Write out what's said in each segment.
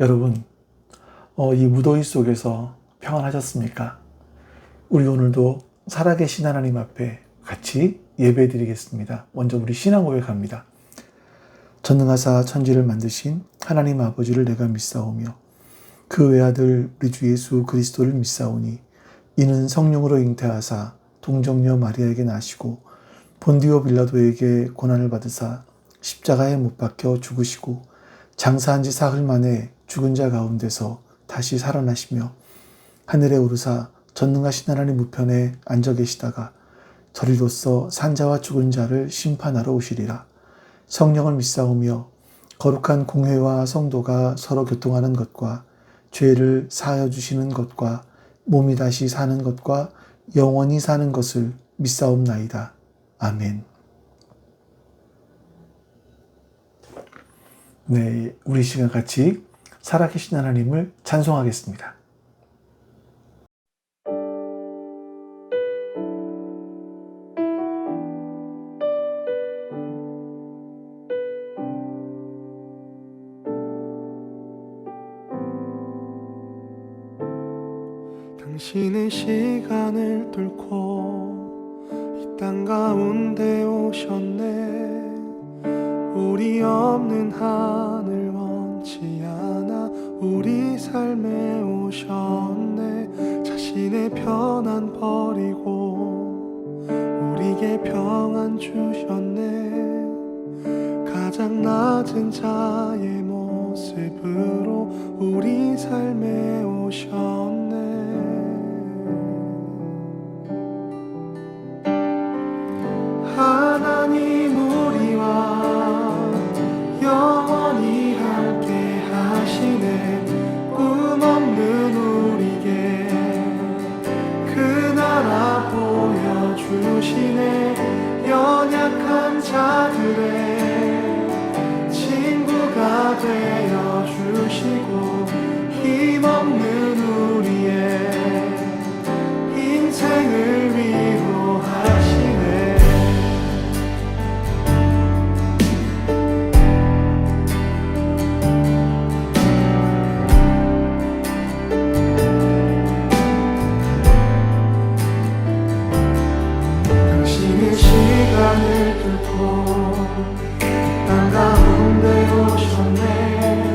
여러분, 이 무더위 속에서 평안하셨습니까? 우리 오늘도 살아계신 하나님 앞에 같이 예배 드리겠습니다. 먼저 우리 신앙 고백합니다. 전능하사 천지를 만드신 하나님 아버지를 내가 믿사오며 그 외아들 우리 주 예수 그리스도를 믿사오니 이는 성령으로 잉태하사 동정녀 마리아에게 나시고 본디오 빌라도에게 고난을 받으사 십자가에 못 박혀 죽으시고 장사한 지 사흘 만에 죽은 자 가운데서 다시 살아나시며 하늘에 오르사 전능하신 하나님 우편에 앉아 계시다가 저리로서 산자와 죽은 자를 심판하러 오시리라. 성령을 믿사오며 거룩한 공회와 성도가 서로 교통하는 것과 죄를 사하여 주시는 것과 몸이 다시 사는 것과 영원히 사는 것을 믿사옵나이다. 아멘. 네, 우리 시간 같이 살아계신 하나님을 찬송하겠습니다. 당신의 시간을 뚫고 이 땅 가운데 오셨네. 우리 없는 하늘 원치 않아 우리 삶에 오셨네. 자신의 편안 버리고 우리에게 평안 주셨네. 가장 낮은 자의 모습으로 우리 삶에 오셨네. 하나님 우리와 영원히 함께 하시네. 꿈 없는 우리에게 그 나라 보여주시네. 연약한 자들의 친구가 되어주시고 힘없는 우리의 인생을 위로하시네. 시간을 뚫고 땅 가운데 오셨네.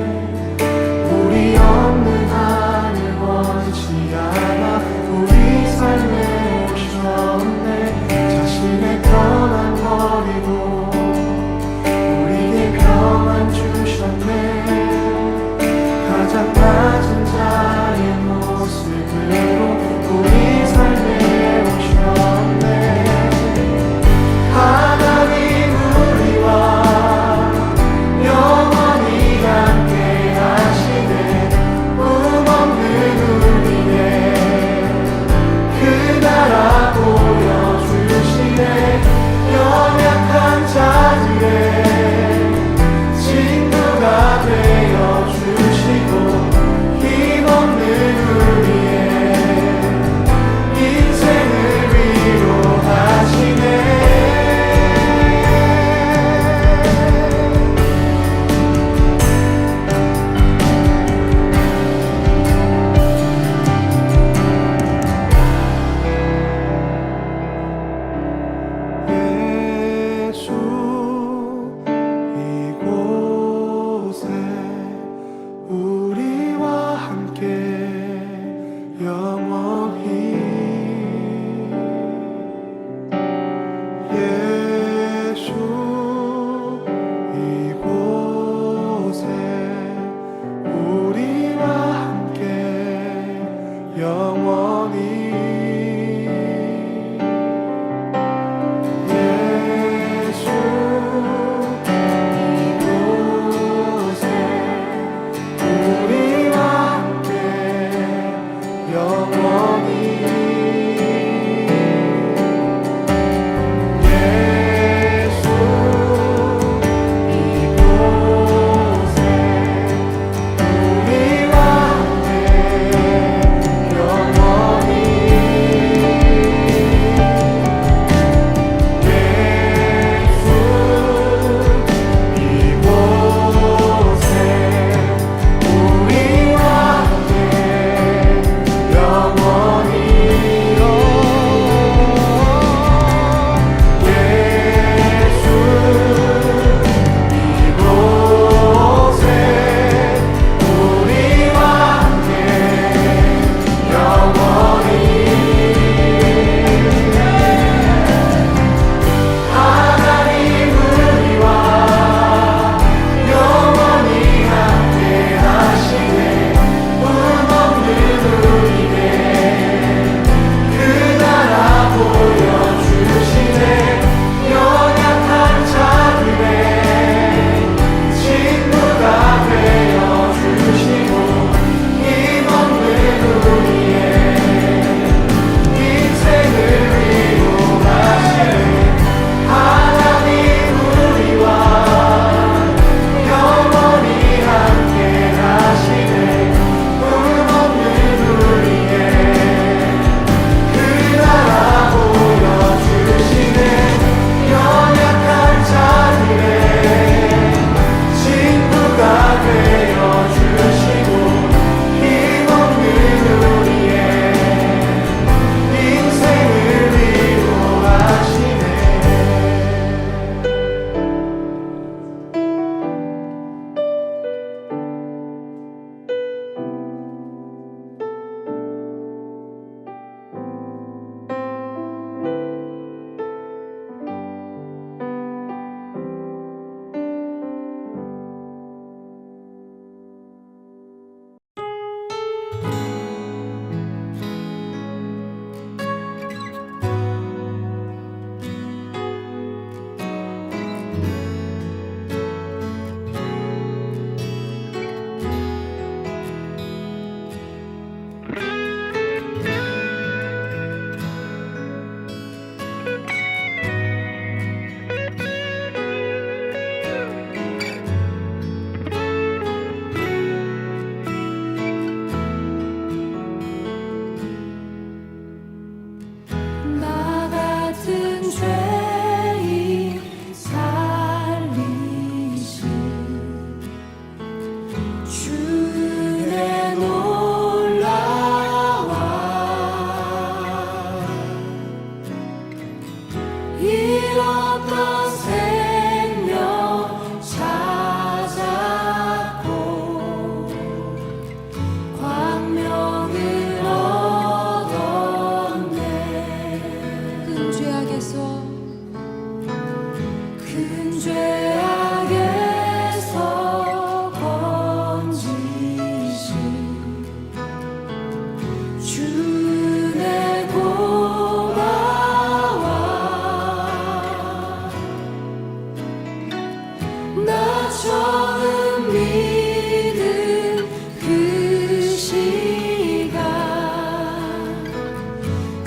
나 처음 믿은 그 시간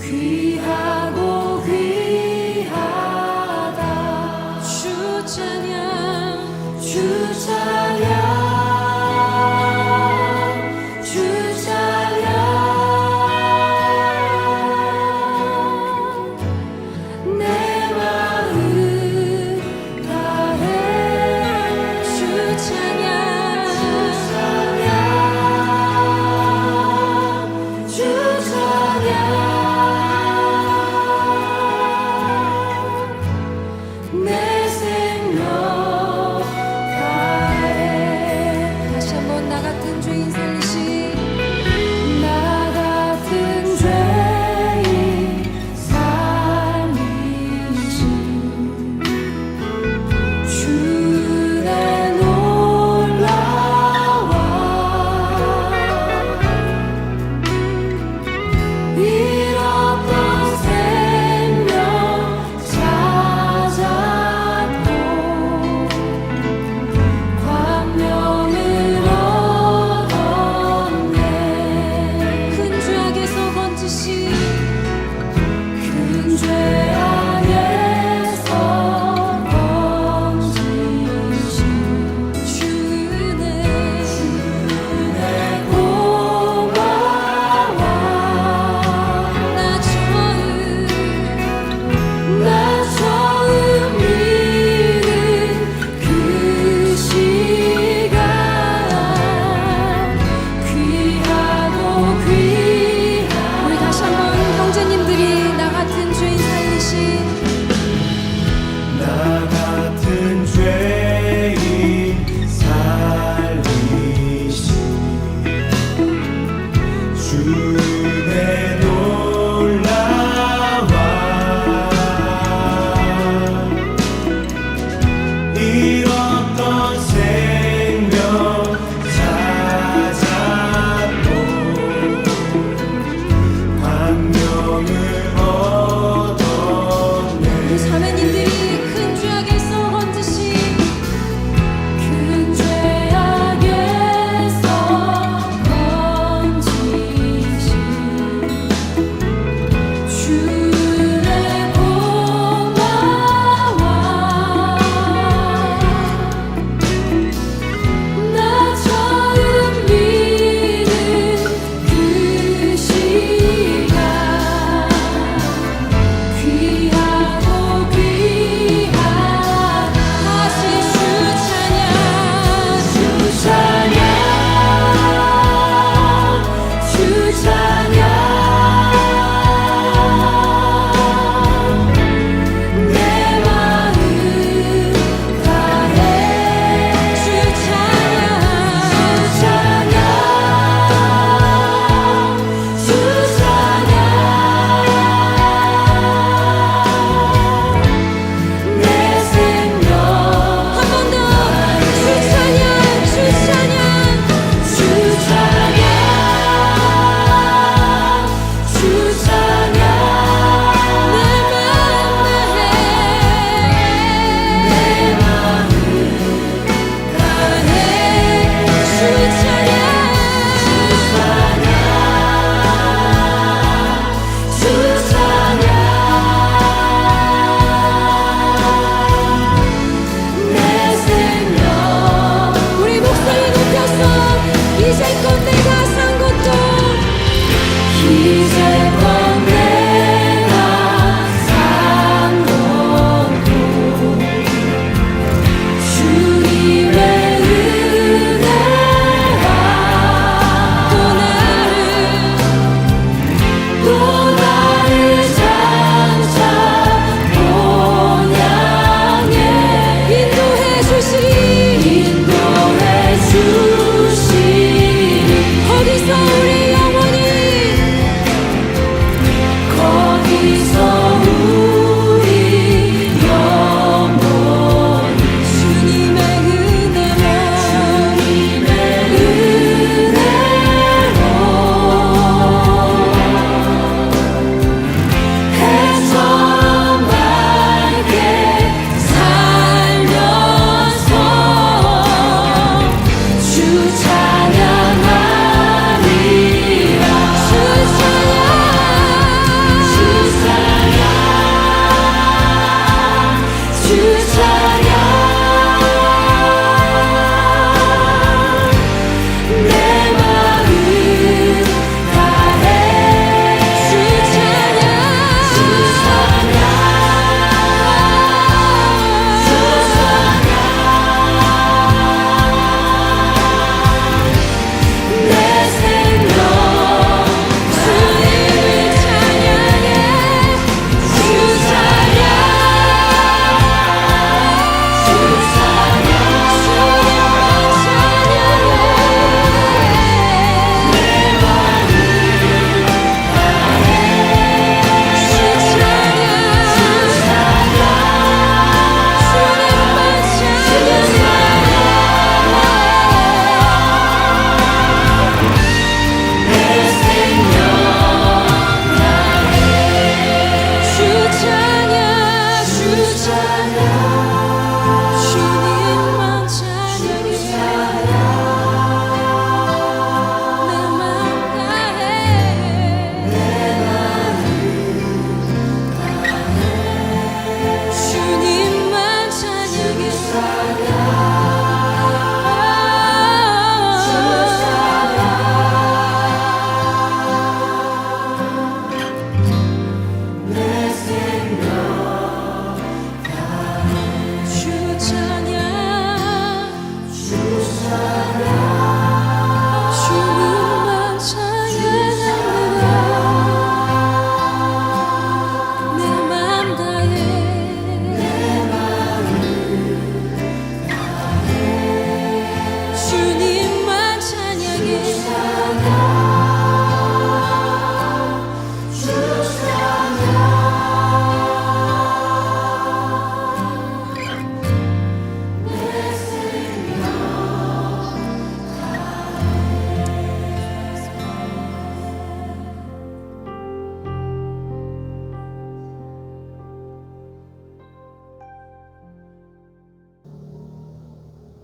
귀하고 귀하다. 주 찬양 주 찬양 내 마음 다해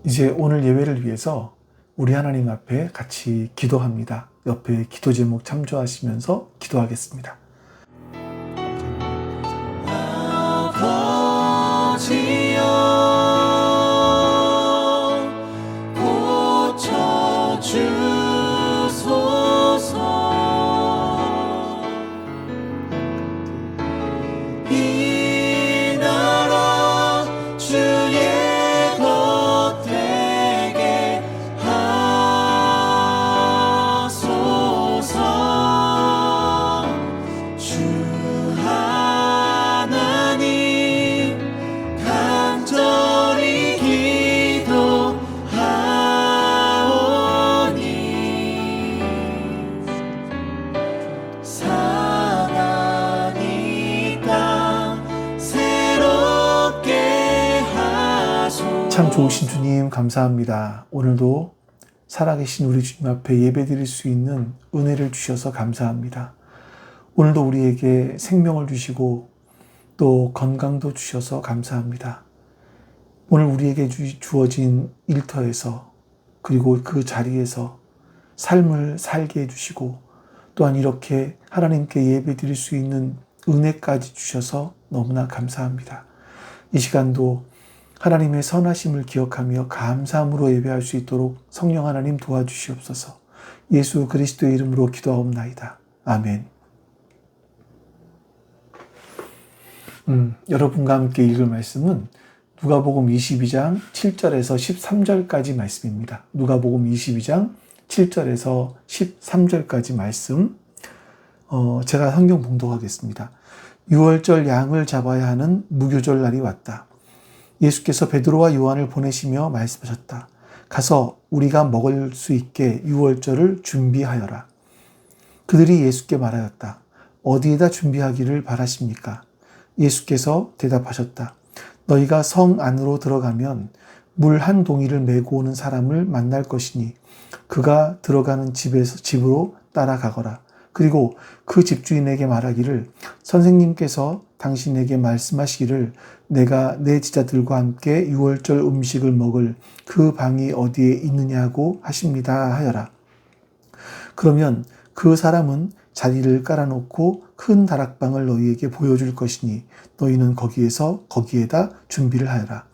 이제 오늘 예배를 위해서 우리 하나님 앞에 같이 기도합니다. 옆에 기도 제목 참조하시면서 기도하겠습니다. 참 좋으신 주님 감사합니다. 오늘도 살아계신 우리 주님 앞에 예배드릴 수 있는 은혜를 주셔서 감사합니다. 오늘도 우리에게 생명을 주시고 또 건강도 주셔서 감사합니다. 오늘 우리에게 주어진 일터에서 그리고 그 자리에서 삶을 살게 해주시고 또한 이렇게 하나님께 예배드릴 수 있는 은혜까지 주셔서 너무나 감사합니다. 이 시간도 하나님의 선하심을 기억하며 감사함으로 예배할 수 있도록 성령 하나님 도와주시옵소서. 예수 그리스도의 이름으로 기도하옵나이다. 아멘. 여러분과 함께 읽을 말씀은 누가복음 22장 7절에서 13절까지 말씀입니다. 누가복음 22장 7절에서 13절까지 말씀 제가 성경 봉독하겠습니다. 6월절 양을 잡아야 하는 무교절 날이 왔다. 예수께서 베드로와 요한을 보내시며 말씀하셨다. 가서 우리가 먹을 수 있게 유월절을 준비하여라. 그들이 예수께 말하였다. 어디에다 준비하기를 바라십니까? 예수께서 대답하셨다. 너희가 성 안으로 들어가면 물 한 동이를 메고 오는 사람을 만날 것이니 그가 들어가는 집으로 따라가거라. 그리고 그 집주인에게 말하기를 선생님께서 당신에게 말씀하시기를 내가 내 제자들과 함께 유월절 음식을 먹을 그 방이 어디에 있느냐고 하십니다 하여라. 그러면 그 사람은 자리를 깔아놓고 큰 다락방을 너희에게 보여줄 것이니 너희는 거기에다 준비를 하여라.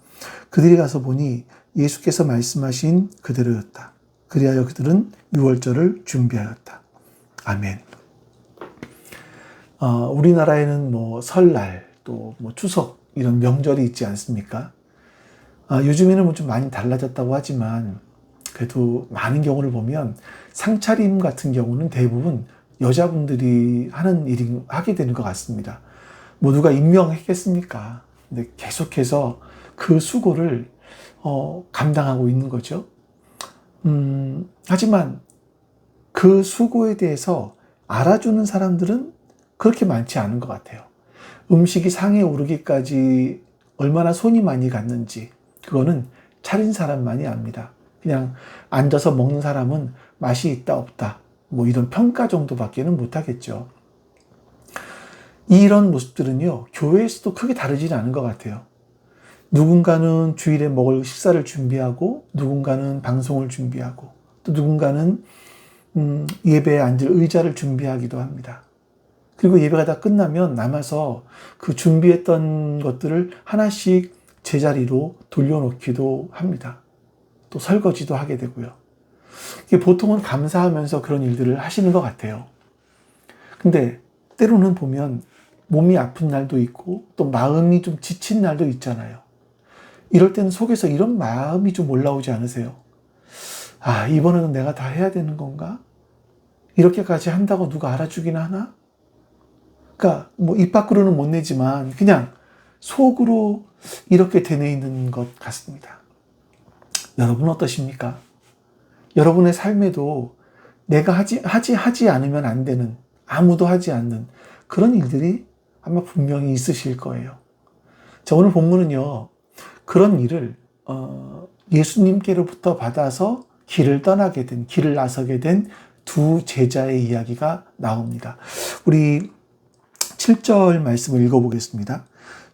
그들이 가서 보니 예수께서 말씀하신 그대로였다. 그리하여 그들은 유월절을 준비하였다. 아멘. 우리나라에는 설날 또 추석 이런 명절이 있지 않습니까? 요즘에는 좀 많이 달라졌다고 하지만 그래도 많은 경우를 보면 상차림 같은 경우는 대부분 여자분들이 하게 되는 것 같습니다. 누가 임명했겠습니까? 근데 계속해서 그 수고를 감당하고 있는 거죠. 하지만 그 수고에 대해서 알아주는 사람들은 그렇게 많지 않은 것 같아요. 음식이 상에 오르기까지 얼마나 손이 많이 갔는지 그거는 차린 사람만이 압니다. 그냥 앉아서 먹는 사람은 맛이 있다 없다 이런 평가 정도밖에는 못하겠죠. 이런 모습들은요 교회에서도 크게 다르지는 않은 것 같아요. 누군가는 주일에 먹을 식사를 준비하고 누군가는 방송을 준비하고 또 누군가는 예배에 앉을 의자를 준비하기도 합니다. 그리고 예배가 다 끝나면 남아서 그 준비했던 것들을 하나씩 제자리로 돌려놓기도 합니다. 또 설거지도 하게 되고요. 이게 보통은 감사하면서 그런 일들을 하시는 것 같아요. 근데 때로는 보면 몸이 아픈 날도 있고 또 마음이 좀 지친 날도 있잖아요. 이럴 때는 속에서 이런 마음이 좀 올라오지 않으세요? 이번에는 내가 다 해야 되는 건가? 이렇게까지 한다고 누가 알아주긴 하나? 그러니까 입 밖으로는 못 내지만 그냥 속으로 이렇게 되뇌 있는 것 같습니다. 여러분 어떠십니까? 여러분의 삶에도 내가 하지 않으면 안 되는, 아무도 하지 않는 그런 일들이 아마 분명히 있으실 거예요. 자, 오늘 본문은요, 그런 일을 예수님께로부터 받아서 길을 나서게 된 두 제자의 이야기가 나옵니다. 우리 7절 말씀을 읽어보겠습니다.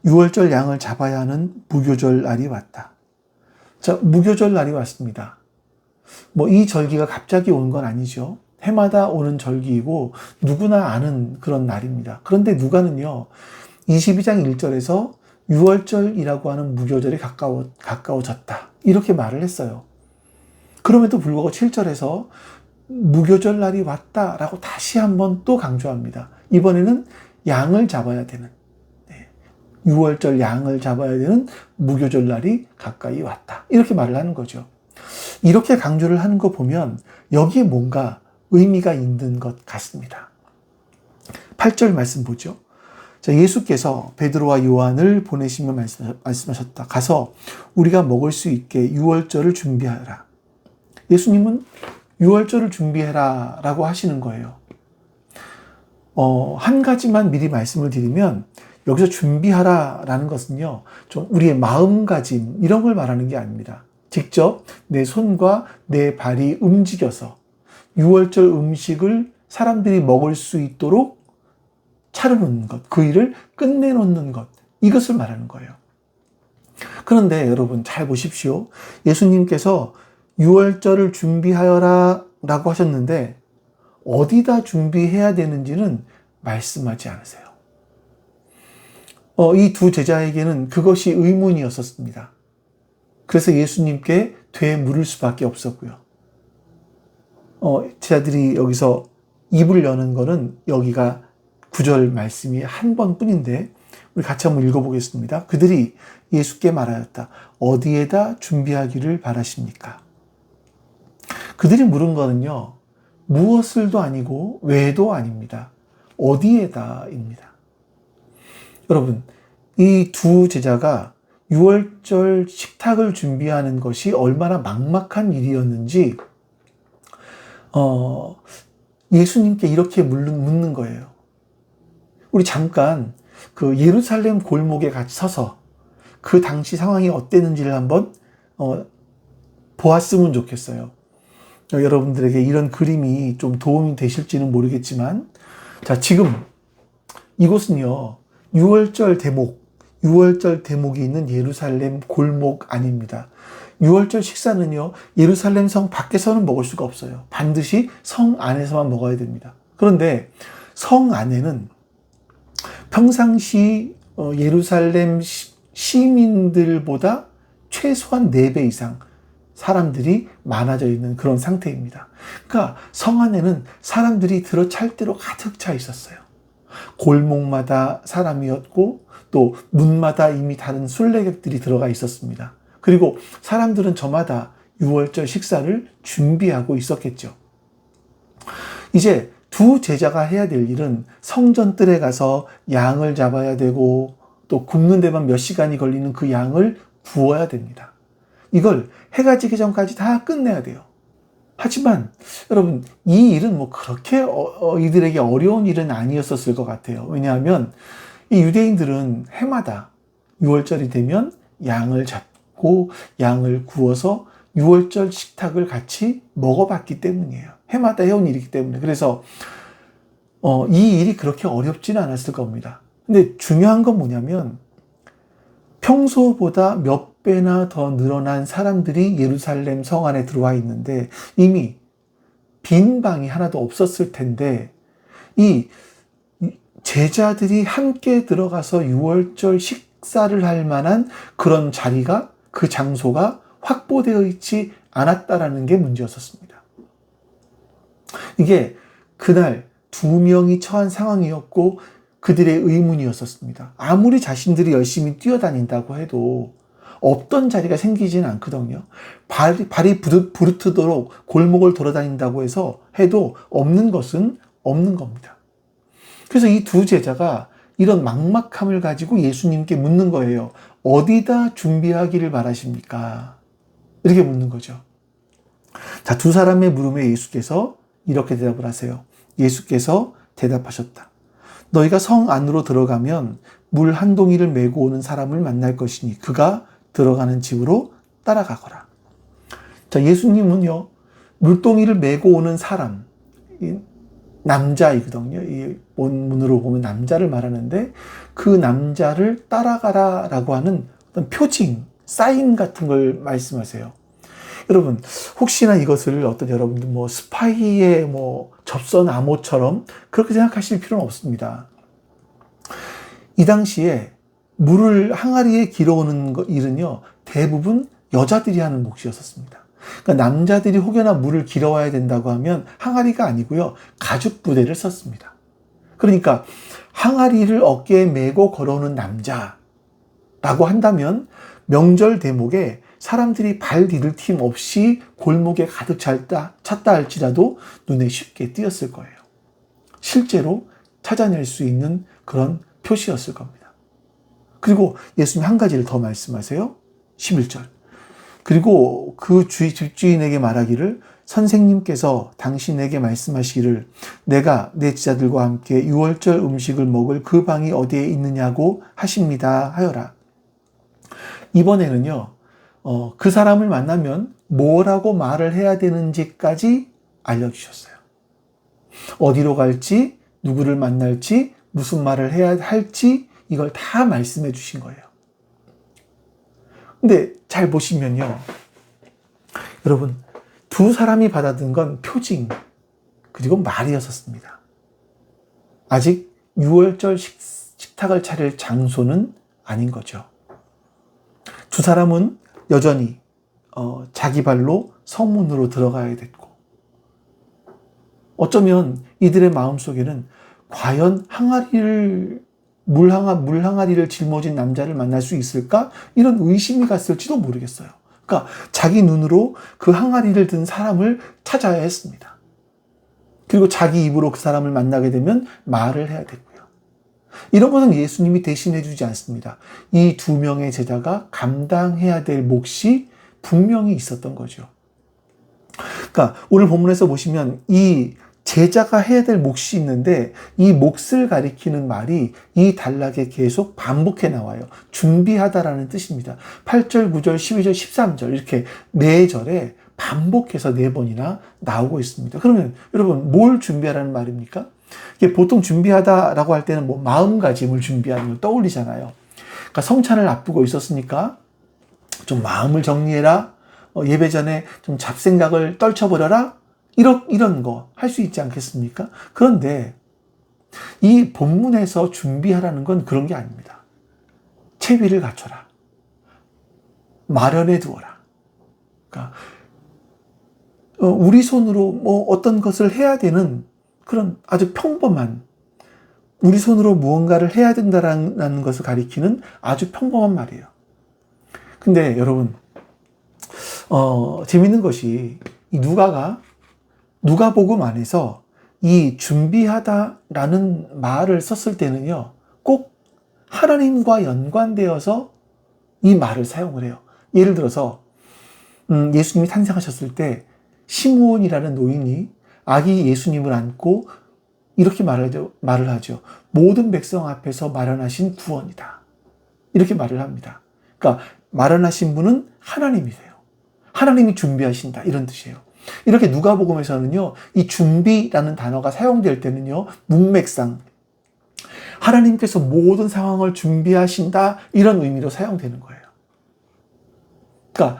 6월절 양을 잡아야 하는 무교절 날이 왔다. 자, 무교절 날이 왔습니다. 뭐 이 절기가 갑자기 온 건 아니죠. 해마다 오는 절기이고 누구나 아는 그런 날입니다. 그런데 누가는요, 22장 1절에서 6월절이라고 하는 무교절이 가까워졌다. 이렇게 말을 했어요. 그럼에도 불구하고 7절에서 무교절 날이 왔다라고 다시 한번 또 강조합니다. 이번에는 양을 잡아야 되는, 6월절 양을 잡아야 되는 무교절 날이 가까이 왔다. 이렇게 말을 하는 거죠. 이렇게 강조를 하는 거 보면 여기에 뭔가 의미가 있는 것 같습니다. 8절 말씀 보죠. 자, 예수께서 베드로와 요한을 보내시며 말씀하셨다. 가서 우리가 먹을 수 있게 유월절을 준비하라. 예수님은 유월절을 준비해라 라고 하시는 거예요. 한 가지만 미리 말씀을 드리면 여기서 준비하라 라는 것은요, 좀 우리의 마음가짐 이런 걸 말하는 게 아닙니다. 직접 내 손과 내 발이 움직여서 유월절 음식을 사람들이 먹을 수 있도록 차려놓는 것, 그 일을 끝내놓는 것, 이것을 말하는 거예요. 그런데 여러분 잘 보십시오. 예수님께서 유월절을 준비하여라 라고 하셨는데 어디다 준비해야 되는지는 말씀하지 않으세요. 이 두 제자에게는 그것이 의문이었었습니다. 그래서 예수님께 되에 물을 수밖에 없었고요. 제자들이 여기서 입을 여는 거는 여기가 9절 말씀이 한 번뿐인데 우리 같이 한번 읽어보겠습니다. 그들이 예수께 말하였다. 어디에다 준비하기를 바라십니까? 그들이 물은 거는요, 무엇을도 아니고 왜도 아닙니다. 어디에다입니다. 여러분, 이 두 제자가 6월절 식탁을 준비하는 것이 얼마나 막막한 일이었는지 예수님께 이렇게 묻는 거예요. 우리 잠깐 그 예루살렘 골목에 같이 서서 그 당시 상황이 어땠는지를 한번 보았으면 좋겠어요. 여러분들에게 이런 그림이 좀 도움이 되실지는 모르겠지만, 자, 지금 이곳은요, 6월절 대목이 있는 예루살렘 골목 아닙니다. 6월절 식사는요, 예루살렘 성 밖에서는 먹을 수가 없어요. 반드시 성 안에서만 먹어야 됩니다. 그런데 성 안에는 평상시 예루살렘 시민들보다 최소한 4배 이상 사람들이 많아져 있는 그런 상태입니다. 그러니까 성 안에는 사람들이 들어찰 대로 가득 차 있었어요. 골목마다 사람이었고 또 문마다 이미 다른 순례객들이 들어가 있었습니다. 그리고 사람들은 저마다 6월절 식사를 준비하고 있었겠죠. 이제 두 제자가 해야 될 일은 성전뜰에 가서 양을 잡아야 되고 또 굽는 데만 몇 시간이 걸리는 그 양을 구워야 됩니다. 이걸 해가 지기 전까지 다 끝내야 돼요. 하지만 여러분, 이 일은 뭐 그렇게 이들에게 어려운 일은 아니었었을 것 같아요. 왜냐하면 이 유대인들은 해마다 6월절이 되면 양을 잡고 양을 구워서 6월절 식탁을 같이 먹어봤기 때문이에요. 해마다 해온 일이기 때문에. 그래서 이 일이 그렇게 어렵지는 않았을 겁니다. 근데 중요한 건 뭐냐면 평소보다 몇 배나 더 늘어난 사람들이 예루살렘 성 안에 들어와 있는데 이미 빈 방이 하나도 없었을 텐데 이 제자들이 함께 들어가서 6월절 식사를 할 만한 그런 자리가, 그 장소가 확보되어 있지 않았다라는 게 문제였었습니다. 이게 그날 2명이 처한 상황이었고 그들의 의문이었었습니다. 아무리 자신들이 열심히 뛰어다닌다고 해도 없던 자리가 생기지는 않거든요. 발이 부르트도록 골목을 돌아다닌다고 해도 없는 것은 없는 겁니다. 그래서 이 두 제자가 이런 막막함을 가지고 예수님께 묻는 거예요. 어디다 준비하기를 바라십니까? 이렇게 묻는 거죠. 자, 두 사람의 물음에 예수께서 이렇게 대답을 하세요. 예수께서 대답하셨다. 너희가 성 안으로 들어가면 물 한 동이를 메고 오는 사람을 만날 것이니 그가 들어가는 집으로 따라가거라. 자, 예수님은요, 물동이를 메고 오는 사람, 남자이거든요. 이 본문으로 보면 남자를 말하는데 그 남자를 따라가라라고 하는 어떤 표징, 사인 같은 걸 말씀하세요. 여러분, 혹시나 이것을 어떤 여러분들 뭐 스파이의 뭐 접선 암호처럼 그렇게 생각하실 필요는 없습니다. 이 당시에 물을 항아리에 길어오는 일은요, 대부분 여자들이 하는 몫이었습니다. 그러니까 남자들이 혹여나 물을 길어와야 된다고 하면 항아리가 아니고요, 가죽 부대를 썼습니다. 그러니까 항아리를 어깨에 메고 걸어오는 남자라고 한다면 명절 대목에 사람들이 발 디딜 틈 없이 골목에 가득 찼다 할지라도 눈에 쉽게 띄었을 거예요. 실제로 찾아낼 수 있는 그런 표시였을 겁니다. 그리고 예수님 한 가지를 더 말씀하세요. 11절. 그리고 그 집주인에게 말하기를 선생님께서 당신에게 말씀하시기를 내가 내 제자들과 함께 유월절 음식을 먹을 그 방이 어디에 있느냐고 하십니다 하여라. 이번에는요, 그 사람을 만나면 뭐라고 말을 해야 되는지까지 알려주셨어요. 어디로 갈지, 누구를 만날지, 무슨 말을 해야 할지 이걸 다 말씀해 주신 거예요. 근데 잘 보시면요, 여러분, 두 사람이 받아든 건 표징 그리고 말이었었습니다. 아직 유월절 식탁을 차릴 장소는 아닌 거죠. 두 사람은 여전히 자기 발로 성문으로 들어가야 됐고, 어쩌면 이들의 마음속에는 과연 물 항아리를 짊어진 남자를 만날 수 있을까? 이런 의심이 갔을지도 모르겠어요. 그러니까 자기 눈으로 그 항아리를 든 사람을 찾아야 했습니다. 그리고 자기 입으로 그 사람을 만나게 되면 말을 해야 됐고요. 이런 것은 예수님이 대신해 주지 않습니다. 이 두 명의 제자가 감당해야 될 몫이 분명히 있었던 거죠. 그러니까 오늘 본문에서 보시면 이 제자가 해야 될 몫이 있는데 이 몫을 가리키는 말이 이 단락에 계속 반복해 나와요. 준비하다라는 뜻입니다. 8절, 9절, 12절, 13절 이렇게 네 절에 반복해서 네 번이나 나오고 있습니다. 그러면 여러분 뭘 준비하라는 말입니까? 이게 보통 준비하다라고 할 때는 뭐 마음가짐을 준비하는 걸 떠올리잖아요. 그러니까 성찬을 앞두고 있었으니까 좀 마음을 정리해라. 예배 전에 좀 잡생각을 떨쳐버려라. 이런 거 할 수 있지 않겠습니까? 그런데 이 본문에서 준비하라는 건 그런 게 아닙니다. 채비를 갖춰라. 마련해 두어라. 그러니까 우리 손으로 뭐 어떤 것을 해야 되는 그런 아주 평범한, 우리 손으로 무언가를 해야 된다라는 것을 가리키는 아주 평범한 말이에요. 근데 여러분, 재밌는 것이 이 누가복음 안에서 이 준비하다라는 말을 썼을 때는요, 꼭 하나님과 연관되어서 이 말을 사용을 해요. 예를 들어서 예수님이 탄생하셨을 때 시므온이라는 노인이 아기 예수님을 안고 이렇게 말을 하죠. 모든 백성 앞에서 마련하신 구원이다. 이렇게 말을 합니다. 그러니까 마련하신 분은 하나님이세요. 하나님이 준비하신다. 이런 뜻이에요. 이렇게 누가복음에서는요, 이 준비라는 단어가 사용될 때는요, 문맥상 하나님께서 모든 상황을 준비하신다 이런 의미로 사용되는 거예요. 그러니까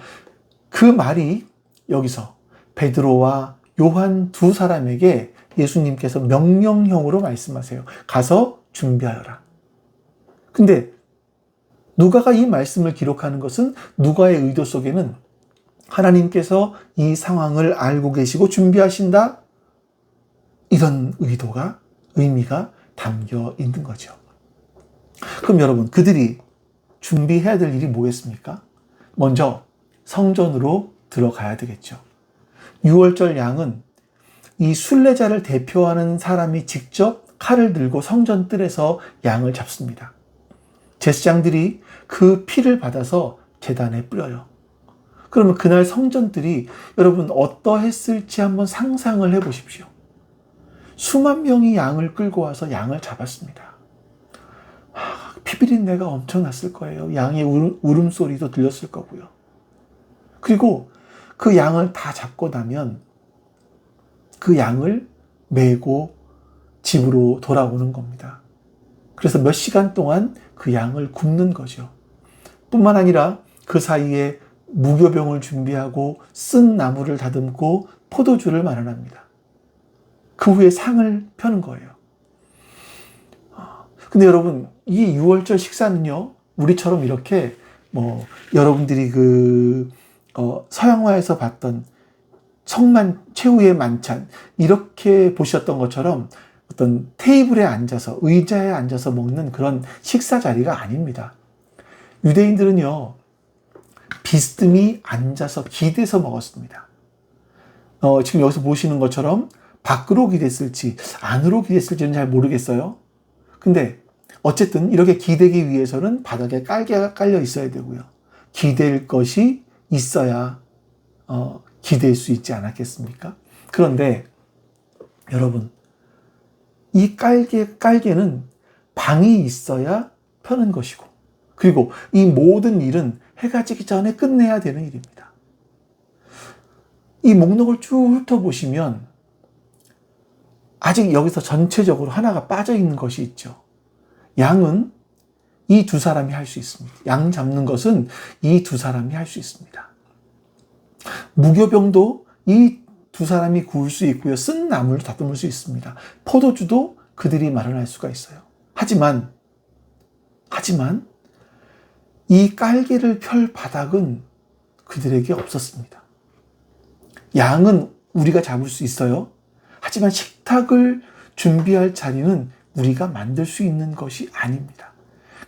그 말이 여기서 베드로와 요한 두 사람에게 예수님께서 명령형으로 말씀하세요. 가서 준비하여라. 근데 누가가 이 말씀을 기록하는 것은 누가의 의도 속에는 하나님께서 이 상황을 알고 계시고 준비하신다, 이런 의미가 담겨 있는 거죠. 그럼 여러분, 그들이 준비해야 될 일이 뭐겠습니까? 먼저 성전으로 들어가야 되겠죠. 유월절 양은 이 순례자를 대표하는 사람이 직접 칼을 들고 성전 뜰에서 양을 잡습니다. 제사장들이 그 피를 받아서 제단에 뿌려요. 그러면 그날 성전들이 여러분 어떠했을지 한번 상상을 해보십시오. 수만 명이 양을 끌고 와서 양을 잡았습니다. 피비린내가 엄청 났을 거예요. 양의 울음소리도 들렸을 거고요. 그리고 그 양을 다 잡고 나면 그 양을 메고 집으로 돌아오는 겁니다. 그래서 몇 시간 동안 그 양을 굽는 거죠. 뿐만 아니라 그 사이에 무교병을 준비하고 쓴 나무를 다듬고 포도주를 마련합니다. 그 후에 상을 펴는 거예요. 근데 여러분, 이 6월절 식사는요, 우리처럼 이렇게 여러분들이 서양화에서 봤던 최후의 만찬 이렇게 보셨던 것처럼 어떤 테이블에 앉아서 의자에 앉아서 먹는 그런 식사 자리가 아닙니다. 유대인들은요, 비스듬히 앉아서 기대서 먹었습니다. 지금 여기서 보시는 것처럼 밖으로 기댔을지 안으로 기댔을지는 잘 모르겠어요. 근데 어쨌든 이렇게 기대기 위해서는 바닥에 깔개가 깔려 있어야 되고요. 기댈 것이 있어야 기댈 수 있지 않았겠습니까? 그런데 여러분, 이 깔개는 방이 있어야 펴는 것이고, 그리고 이 모든 일은 해가 지기 전에 끝내야 되는 일입니다. 이 목록을 쭉 훑어보시면 아직 여기서 전체적으로 하나가 빠져 있는 것이 있죠. 양은 이 두 사람이 할 수 있습니다. 양 잡는 것은 이 두 사람이 할 수 있습니다. 무교병도 이 두 사람이 구울 수 있고요. 쓴 나무를 다듬을 수 있습니다. 포도주도 그들이 마련할 수가 있어요. 하지만 이 깔개를 펼 바닥은 그들에게 없었습니다. 양은 우리가 잡을 수 있어요. 하지만 식탁을 준비할 자리는 우리가 만들 수 있는 것이 아닙니다.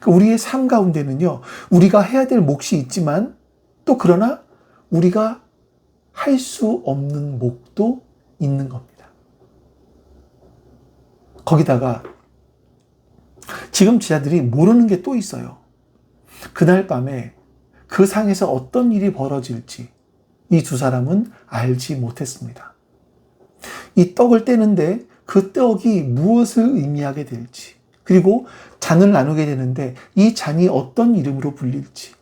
우리의 삶 가운데는요, 우리가 해야 될 몫이 있지만 또 그러나 우리가 할 수 없는 몫도 있는 겁니다. 거기다가 지금 제자들이 모르는 게 또 있어요. 그날 밤에 그 상에서 어떤 일이 벌어질지 이 두 사람은 알지 못했습니다. 이 떡을 떼는데 그 떡이 무엇을 의미하게 될지, 그리고 잔을 나누게 되는데 이 잔이 어떤 이름으로 불릴지,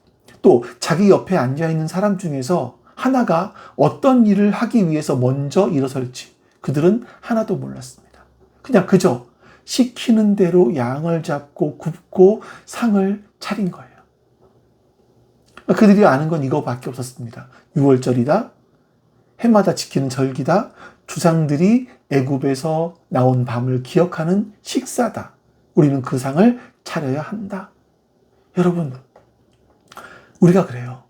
또 자기 옆에 앉아있는 사람 중에서 하나가 어떤 일을 하기 위해서 먼저 일어설지 그들은 하나도 몰랐습니다. 그저 시키는 대로 양을 잡고 굽고 상을 차린 거예요. 그들이 아는 건 이거밖에 없었습니다. 6월절이다. 해마다 지키는 절기다. 조상들이 애굽에서 나온 밤을 기억하는 식사다. 우리는 그 상을 차려야 한다. 여러분, 우리가 그래요.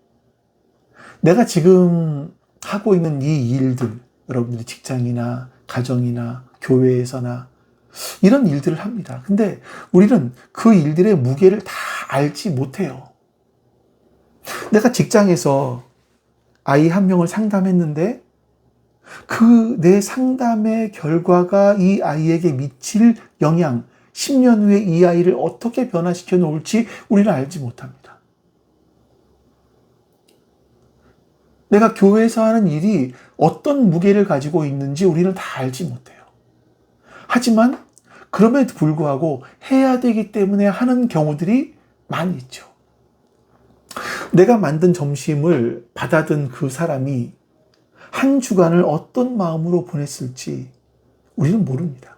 내가 지금 하고 있는 이 일들, 여러분들이 직장이나 가정이나 교회에서나 이런 일들을 합니다. 근데 우리는 그 일들의 무게를 다 알지 못해요. 내가 직장에서 아이 한 명을 상담했는데 그 내 상담의 결과가 이 아이에게 미칠 영향, 10년 후에 이 아이를 어떻게 변화시켜 놓을지 우리는 알지 못합니다. 내가 교회에서 하는 일이 어떤 무게를 가지고 있는지 우리는 다 알지 못해요. 하지만 그럼에도 불구하고 해야 되기 때문에 하는 경우들이 많이 있죠. 내가 만든 점심을 받아든 그 사람이 한 주간을 어떤 마음으로 보냈을지 우리는 모릅니다.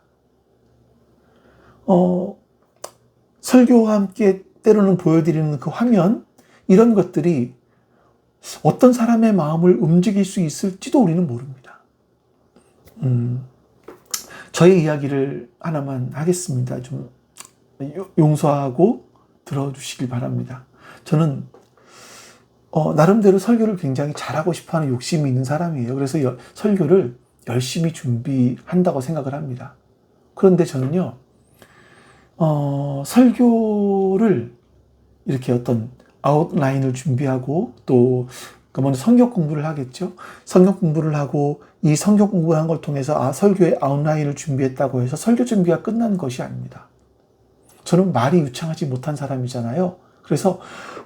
설교와 함께 때로는 보여드리는 그 화면, 이런 것들이 어떤 사람의 마음을 움직일 수 있을지도 우리는 모릅니다. 저의 이야기를 하나만 하겠습니다. 좀 용서하고 들어주시길 바랍니다. 저는 나름대로 설교를 굉장히 잘하고 싶어하는 욕심이 있는 사람이에요. 그래서 설교를 열심히 준비한다고 생각을 합니다. 그런데 저는요, 설교를 이렇게 어떤 아웃라인을 준비하고 또 먼저 성경 공부를 하겠죠. 성경 공부를 하고 이 성경 공부를 한 걸 통해서 설교의 아웃라인을 준비했다고 해서 설교 준비가 끝난 것이 아닙니다. 저는 말이 유창하지 못한 사람이잖아요. 그래서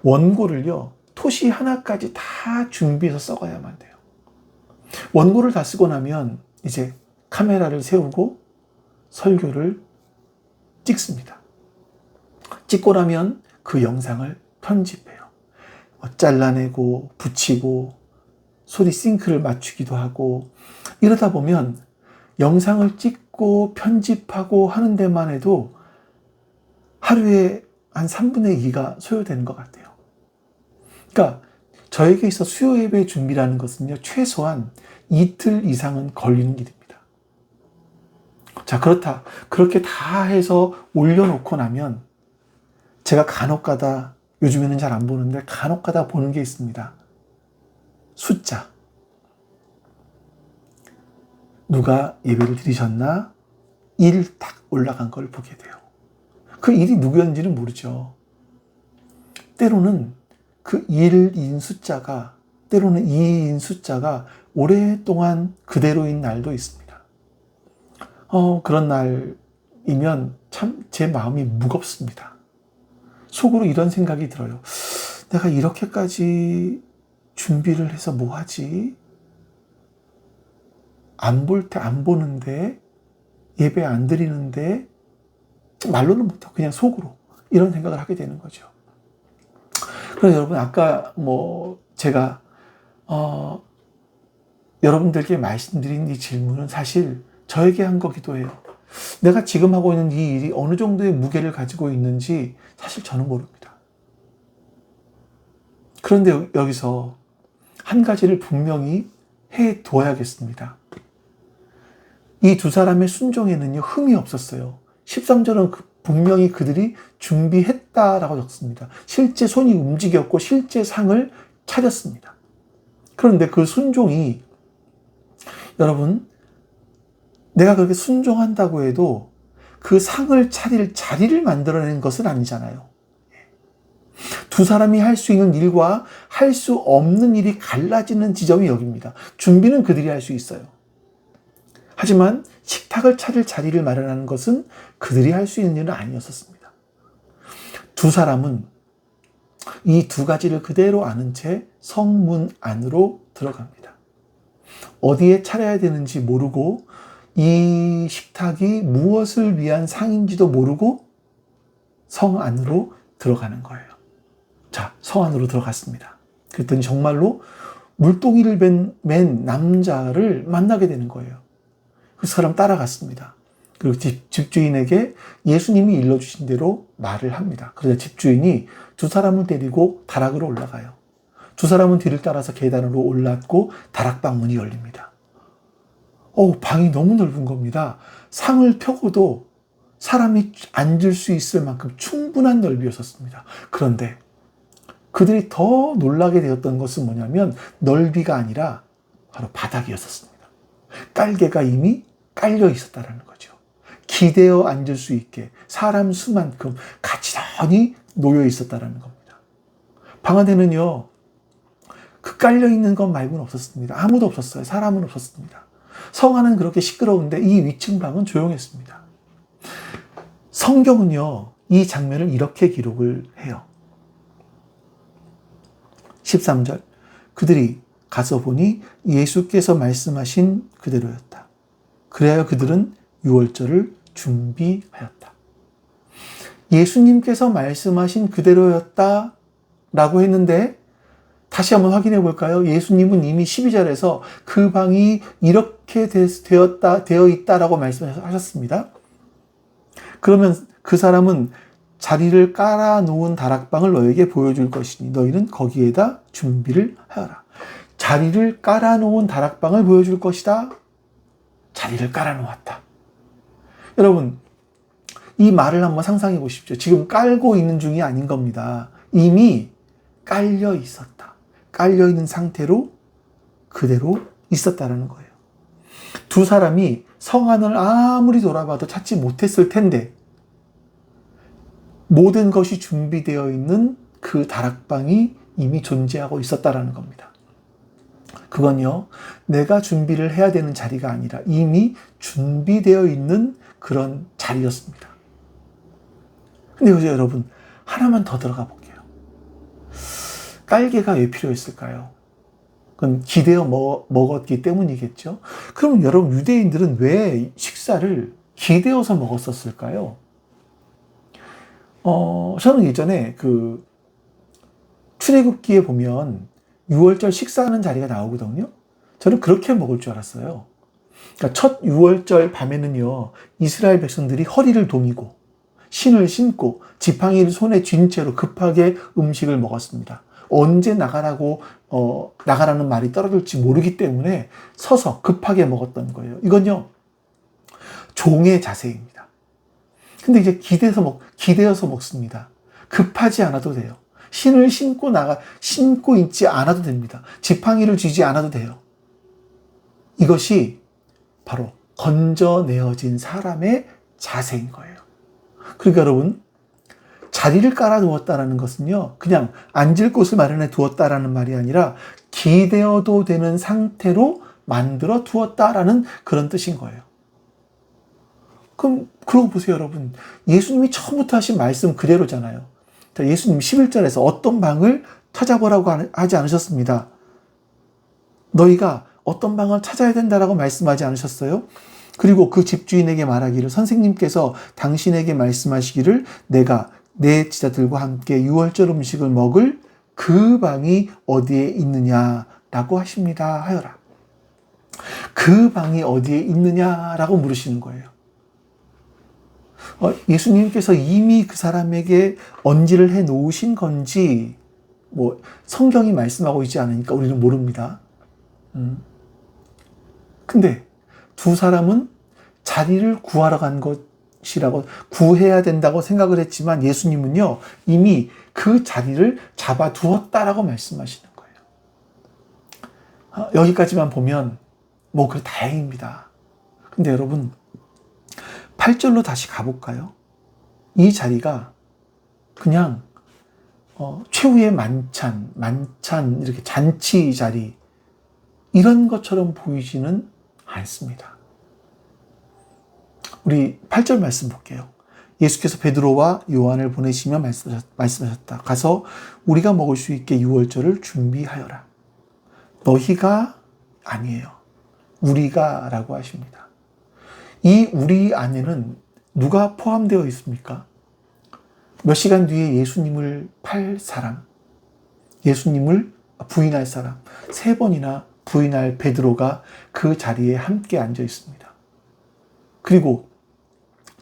원고를요, 토시 하나까지 다 준비해서 써가야만 돼요. 원고를 다 쓰고 나면 이제 카메라를 세우고 설교를 찍습니다. 찍고 나면 그 영상을 편집해요. 잘라내고 붙이고 소리 싱크를 맞추기도 하고, 이러다 보면 영상을 찍고 편집하고 하는 데만 해도 하루에 한 3분의 2가 소요되는 것 같아요. 그러니까 저에게 있어 수요 예배 준비라는 것은요, 최소한 이틀 이상은 걸리는 일입니다. 자, 그렇게 다 해서 올려놓고 나면 제가 간혹가다, 요즘에는 잘 안 보는데 간혹가다 보는 게 있습니다. 숫자. 누가 예배를 드리셨나? 1 딱 올라간 걸 보게 돼요. 그 1이 누구였는지는 모르죠. 때로는 그 1인 숫자가, 때로는 2인 숫자가 오랫동안 그대로인 날도 있습니다. 그런 날이면 참 제 마음이 무겁습니다. 속으로 이런 생각이 들어요. 내가 이렇게까지 준비를 해서 뭐 하지? 안 보는데, 예배 안 드리는데, 말로는 못하고 그냥 속으로 이런 생각을 하게 되는 거죠. 그래서 여러분, 아까 제가 여러분들께 말씀드린 이 질문은 사실 저에게 한 거기도 해요. 내가 지금 하고 있는 이 일이 어느 정도의 무게를 가지고 있는지 사실 저는 모릅니다. 그런데 여기서 한 가지를 분명히 해둬야겠습니다. 이 두 사람의 순종에는요, 흠이 없었어요. 13절은 분명히 그들이 준비했다라고 적습니다. 실제 손이 움직였고 실제 상을 차렸습니다. 그런데 그 순종이, 여러분, 내가 그렇게 순종한다고 해도 그 상을 차릴 자리를 만들어내는 것은 아니잖아요. 두 사람이 할 수 있는 일과 할 수 없는 일이 갈라지는 지점이 여기입니다. 준비는 그들이 할 수 있어요. 하지만 식탁을 차릴 자리를 마련하는 것은 그들이 할 수 있는 일은 아니었었습니다. 두 사람은 이 두 가지를 그대로 아는 채 성문 안으로 들어갑니다. 어디에 차려야 되는지 모르고 이 식탁이 무엇을 위한 상인지도 모르고 성 안으로 들어가는 거예요. 자, 성 안으로 들어갔습니다. 그랬더니 정말로 물동이를 맨 남자를 만나게 되는 거예요. 그 사람 따라갔습니다. 그리고 집주인에게 예수님이 일러주신 대로 말을 합니다. 그러자 집주인이 두 사람을 데리고 다락으로 올라가요. 두 사람은 뒤를 따라서 계단으로 올랐고 다락방 문이 열립니다. 방이 너무 넓은 겁니다. 상을 펴고도 사람이 앉을 수 있을 만큼 충분한 넓이였었습니다. 그런데 그들이 더 놀라게 되었던 것은 뭐냐면 넓이가 아니라 바로 바닥이었었습니다. 깔개가 이미 깔려 있었다는 거죠. 기대어 앉을 수 있게 사람 수만큼 가지런히 놓여 있었다는 겁니다. 방 안에는요, 그 깔려 있는 것 말고는 없었습니다. 아무도 없었어요. 사람은 없었습니다. 성 안은 그렇게 시끄러운데 이 위층 방은 조용했습니다. 성경은요, 이 장면을 이렇게 기록을 해요. 13절, 그들이 가서 보니 예수께서 말씀하신 그대로였다. 그래야 그들은 유월절을 준비하였다. 예수님께서 말씀하신 그대로였다 라고 했는데 다시 한번 확인해 볼까요? 예수님은 이미 12절에서 그 방이 이렇게 되어 있다라고 말씀하셨습니다. 그러면 그 사람은 자리를 깔아놓은 다락방을 너에게 보여줄 것이니 너희는 거기에다 준비를 하여라. 자리를 깔아놓은 다락방을 보여줄 것이다. 자리를 깔아놓았다. 여러분, 이 말을 한번 상상해 보십시오. 지금 깔고 있는 중이 아닌 겁니다. 이미 깔려 있었다. 깔려 있는 상태로 그대로 있었다라는 거예요. 두 사람이 성 안을 아무리 돌아봐도 찾지 못했을 텐데 모든 것이 준비되어 있는 그 다락방이 이미 존재하고 있었다라는 겁니다. 그건요, 내가 준비를 해야 되는 자리가 아니라 이미 준비되어 있는 그런 자리였습니다. 근데 여기서 여러분, 하나만 더 들어가 볼게요. 깔개가 왜 필요했을까요? 그건 기대어 먹었기 때문이겠죠. 그럼 여러분, 유대인들은 왜 식사를 기대어서 먹었었을까요? 저는 예전에 그 출애굽기에 보면 6월절 식사하는 자리가 나오거든요. 저는 그렇게 먹을 줄 알았어요. 그러니까 첫 6월절 밤에는요, 이스라엘 백성들이 허리를 동이고 신을 신고 지팡이를 손에 쥔 채로 급하게 음식을 먹었습니다. 언제 나가라는 말이 떨어질지 모르기 때문에 서서 급하게 먹었던 거예요. 이건요, 종의 자세입니다. 근데 이제 기대어서 먹습니다. 급하지 않아도 돼요. 신을 신고 있지 않아도 됩니다. 지팡이를 쥐지 않아도 돼요. 이것이 바로 건져내어진 사람의 자세인 거예요. 그러니까 여러분, 자리를 깔아두었다라는 것은요, 그냥 앉을 곳을 마련해 두었다라는 말이 아니라 기대어도 되는 상태로 만들어 두었다라는 그런 뜻인 거예요. 그럼 그러고 보세요, 여러분. 예수님이 처음부터 하신 말씀 그대로잖아요. 예수님 11절에서 어떤 방을 찾아보라고 하지 않으셨습니다. 너희가 어떤 방을 찾아야 된다라고 말씀하지 않으셨어요? 그리고 그 집주인에게 말하기를, 선생님께서 당신에게 말씀하시기를 내가 내 제자들과 함께 유월절 음식을 먹을 그 방이 어디에 있느냐라고 하십니다 하여라. 그 방이 어디에 있느냐라고 물으시는 거예요. 예수님께서 이미 그 사람에게 언지를 해 놓으신 건지 성경이 말씀하고 있지 않으니까 우리는 모릅니다. 근데 두 사람은 자리를 구하러 간 것이라고, 구해야 된다고 생각을 했지만 예수님은요, 이미 그 자리를 잡아두었다라고 말씀하시는 거예요. 여기까지만 보면 그래 다행입니다. 근데 여러분, 8절로 다시 가볼까요? 이 자리가 그냥 최후의 만찬 이렇게 잔치 자리 이런 것처럼 보이지는 않습니다. 우리 8절 말씀 볼게요. 예수께서 베드로와 요한을 보내시며 말씀하셨다. 가서 우리가 먹을 수 있게 유월절을 준비하여라. 너희가 아니에요. 우리가 라고 하십니다. 이 우리 안에는 누가 포함되어 있습니까? 몇 시간 뒤에 예수님을 팔 사람, 예수님을 부인할 사람, 3번이나 부인할 베드로가 그 자리에 함께 앉아 있습니다. 그리고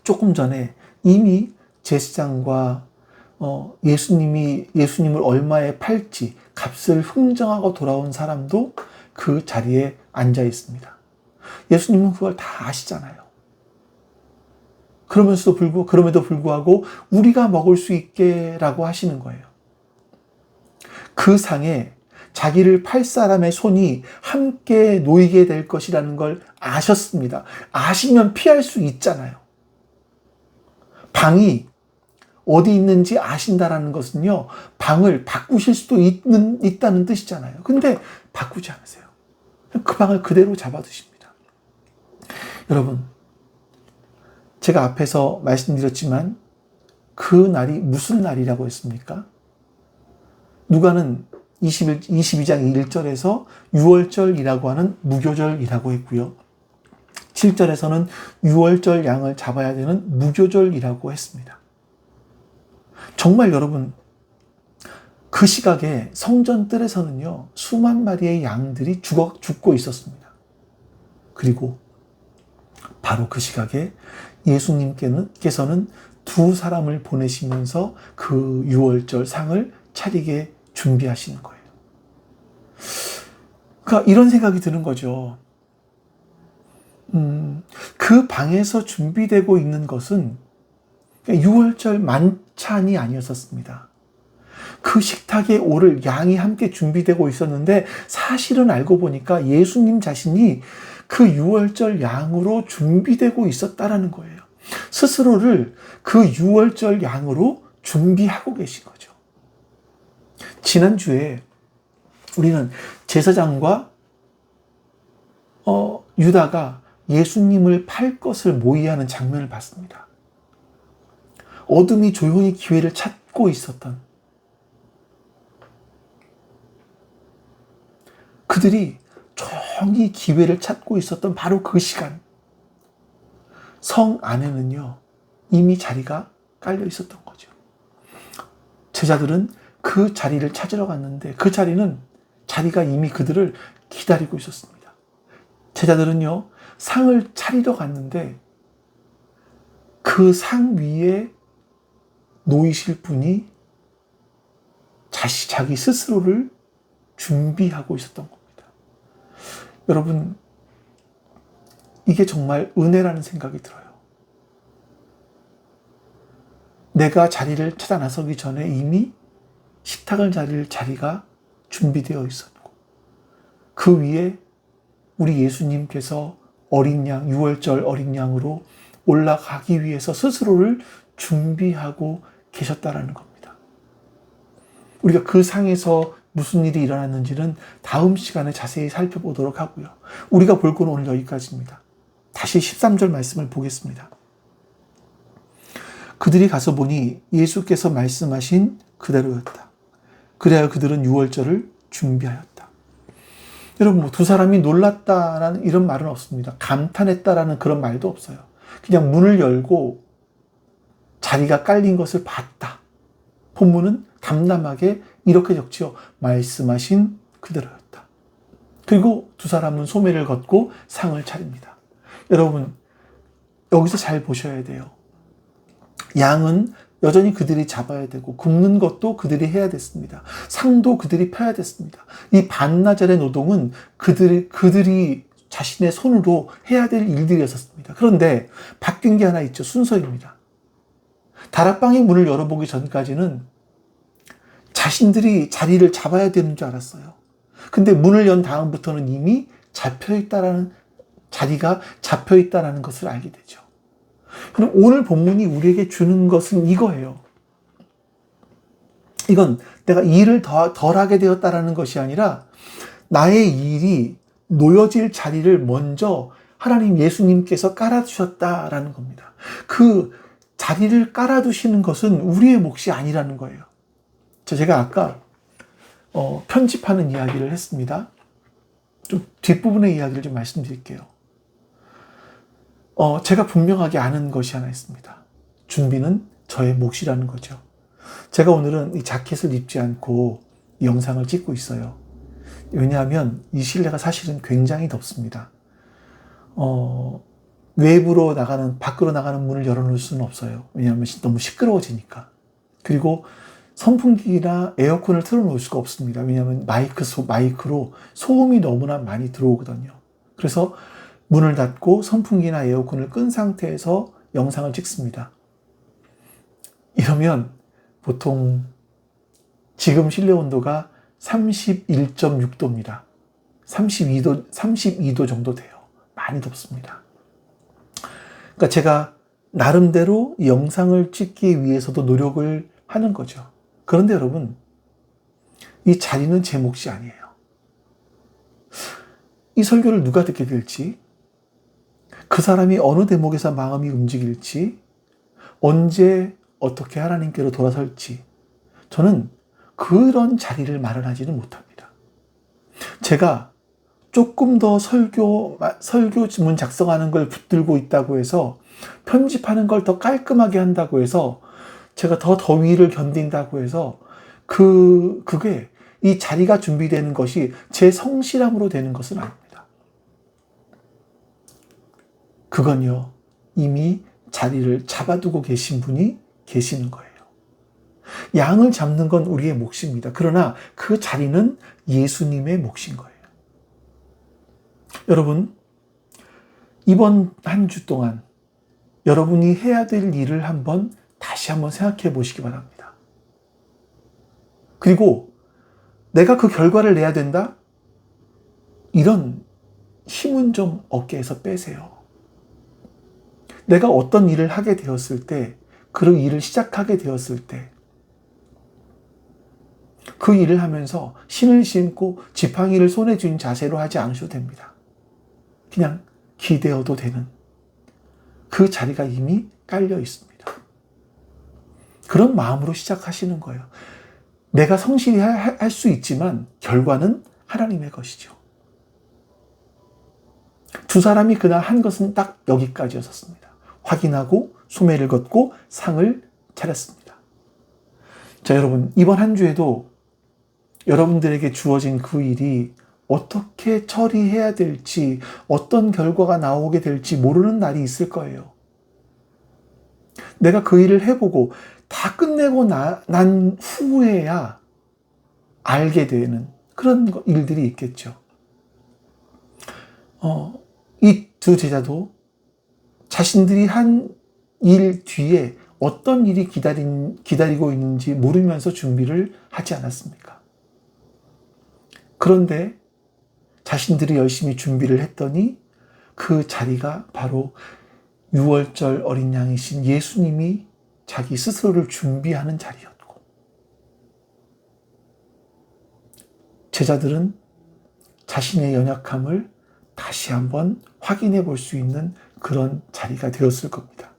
조금 전에 이미 제사장과 예수님을 얼마에 팔지 값을 흥정하고 돌아온 사람도 그 자리에 앉아 있습니다. 예수님은 그걸 다 아시잖아요. 그럼에도 불구하고 우리가 먹을 수 있게라고 하시는 거예요. 그 상에 자기를 팔 사람의 손이 함께 놓이게 될 것이라는 걸 아셨습니다. 아시면 피할 수 있잖아요. 방이 어디 있는지 아신다라는 것은요, 방을 바꾸실 수도 있다는 뜻이잖아요. 근데 바꾸지 않으세요. 그 방을 그대로 잡아두십니다. 여러분, 제가 앞에서 말씀드렸지만 그 날이 무슨 날이라고 했습니까? 누가는 22장 1절에서 유월절이라고 하는 무교절이라고 했고요. 7절에서는 유월절 양을 잡아야 되는 무교절이라고 했습니다. 정말 여러분, 그 시각에 성전 뜰에서는요, 수만 마리의 양들이 죽고 있었습니다. 그리고 바로 그 시각에 예수님께서는 2 사람을 보내시면서 그 유월절 상을 차리게 준비하시는 거예요. 그러니까 이런 생각이 드는 거죠. 그 방에서 준비되고 있는 것은 유월절 만찬이 아니었었습니다. 그 식탁에 오를 양이 함께 준비되고 있었는데 사실은 알고 보니까 예수님 자신이 그 유월절 양으로 준비되고 있었다라는 거예요. 스스로를 그 유월절 양으로 준비하고 계신 거죠. 지난주에 우리는 제사장과 유다가 예수님을 팔 것을 모의하는 장면을 봤습니다. 어둠이 조용히 기회를 찾고 있었던 그들이 조용히 기회를 찾고 있었던 바로 그 시간, 성 안에는요 이미 자리가 깔려 있었던 거죠. 제자들은 그 자리를 찾으러 갔는데 그 자리가 이미 그들을 기다리고 있었습니다. 제자들은요 상을 차리러 갔는데 그 상 위에 놓이실 분이 다시 자기 스스로를 준비하고 있었던 겁니다. 여러분, 이게 정말 은혜라는 생각이 들어요. 내가 자리를 찾아 나서기 전에 이미 식탁을 차릴 자리가 준비되어 있었고, 그 위에 우리 예수님께서 어린 양, 6월절 어린 양으로 올라가기 위해서 스스로를 준비하고 계셨다라는 겁니다. 우리가 그 상에서 무슨 일이 일어났는지는 다음 시간에 자세히 살펴보도록 하고요. 우리가 볼 건 오늘 여기까지입니다. 다시 13절 말씀을 보겠습니다. 그들이 가서 보니 예수께서 말씀하신 그대로였다. 그래야 그들은 6월절을 준비하였다. 여러분, 두 사람이 놀랐다라는 이런 말은 없습니다. 감탄했다라는 그런 말도 없어요. 그냥 문을 열고 자리가 깔린 것을 봤다. 본문은 담담하게 이렇게 적지요. 말씀하신 그대로였다. 그리고 두 사람은 소매를 걷고 상을 차립니다. 여러분, 여기서 잘 보셔야 돼요. 양은 여전히 그들이 잡아야 되고 굽는 것도 그들이 해야 됐습니다. 상도 그들이 펴야 됐습니다. 이 반나절의 노동은 그들이 자신의 손으로 해야 될 일들이었습니다. 그런데 바뀐 게 하나 있죠. 순서입니다. 다락방의 문을 열어보기 전까지는 자신들이 자리를 잡아야 되는 줄 알았어요. 근데 문을 연 다음부터는 이미 자리가 잡혀있다는 것을 알게 되죠. 그럼 오늘 본문이 우리에게 주는 것은 이거예요. 이건 내가 일을 덜 하게 되었다라는 것이 아니라 나의 일이 놓여질 자리를 먼저 하나님 예수님께서 깔아두셨다라는 겁니다. 그 자리를 깔아두시는 것은 우리의 몫이 아니라는 거예요. 제가 아까 편집하는 이야기를 했습니다. 좀 뒷부분의 이야기를 좀 말씀드릴게요. 제가 분명하게 아는 것이 하나 있습니다. 준비는 저의 몫이라는 거죠. 제가 오늘은 이 자켓을 입지 않고 이 영상을 찍고 있어요. 왜냐하면 이 실내가 사실은 굉장히 덥습니다. 밖으로 나가는 문을 열어놓을 수는 없어요. 왜냐하면 너무 시끄러워지니까. 그리고 선풍기나 에어컨을 틀어놓을 수가 없습니다. 왜냐하면 마이크로 소음이 너무나 많이 들어오거든요. 그래서 문을 닫고 선풍기나 에어컨을 끈 상태에서 영상을 찍습니다. 이러면 보통 지금 실내 온도가 31.6도입니다. 32도 정도 돼요. 많이 덥습니다. 그러니까 제가 나름대로 이 영상을 찍기 위해서도 노력을 하는 거죠. 그런데 여러분, 이 자리는 제 몫이 아니에요. 이 설교를 누가 듣게 될지, 그 사람이 어느 대목에서 마음이 움직일지, 언제 어떻게 하나님께로 돌아설지, 저는 그런 자리를 마련하지는 못합니다. 제가 조금 더 설교문 작성하는 걸 붙들고 있다고 해서, 편집하는 걸 더 깔끔하게 한다고 해서, 제가 더 더위를 견딘다고 해서, 그게 이 자리가 준비되는 것이 제 성실함으로 되는 것은 아닙니다. 그건요, 이미 자리를 잡아두고 계신 분이 계시는 거예요. 양을 잡는 건 우리의 몫입니다. 그러나 그 자리는 예수님의 몫인 거예요. 여러분, 이번 한 주 동안 여러분이 해야 될 일을 다시 한번 생각해 보시기 바랍니다. 그리고 내가 그 결과를 내야 된다? 이런 힘은 좀 어깨에서 빼세요. 내가 어떤 일을 하게 되었을 때, 그 일을 시작하게 되었을 때, 그 일을 하면서 신을 신고 지팡이를 손에 쥔 자세로 하지 않으셔도 됩니다. 그냥 기대어도 되는 그 자리가 이미 깔려 있습니다. 그런 마음으로 시작하시는 거예요. 내가 성실히 할 수 있지만 결과는 하나님의 것이죠. 두 사람이 그날 한 것은 딱 여기까지였었습니다. 확인하고 소매를 걷고 상을 차렸습니다. 자, 여러분, 이번 한 주에도 여러분들에게 주어진 그 일이 어떻게 처리해야 될지, 어떤 결과가 나오게 될지 모르는 날이 있을 거예요. 내가 그 일을 해보고 다 끝내고 난 후에야 알게 되는 그런 일들이 있겠죠. 이 두 제자도 자신들이 한 일 뒤에 어떤 일이 기다리고 있는지 모르면서 준비를 하지 않았습니까? 그런데 자신들이 열심히 준비를 했더니 그 자리가 바로 6월절 어린 양이신 예수님이 자기 스스로를 준비하는 자리였고, 제자들은 자신의 연약함을 다시 한번 확인해 볼 수 있는 그런 자리가 되었을 겁니다.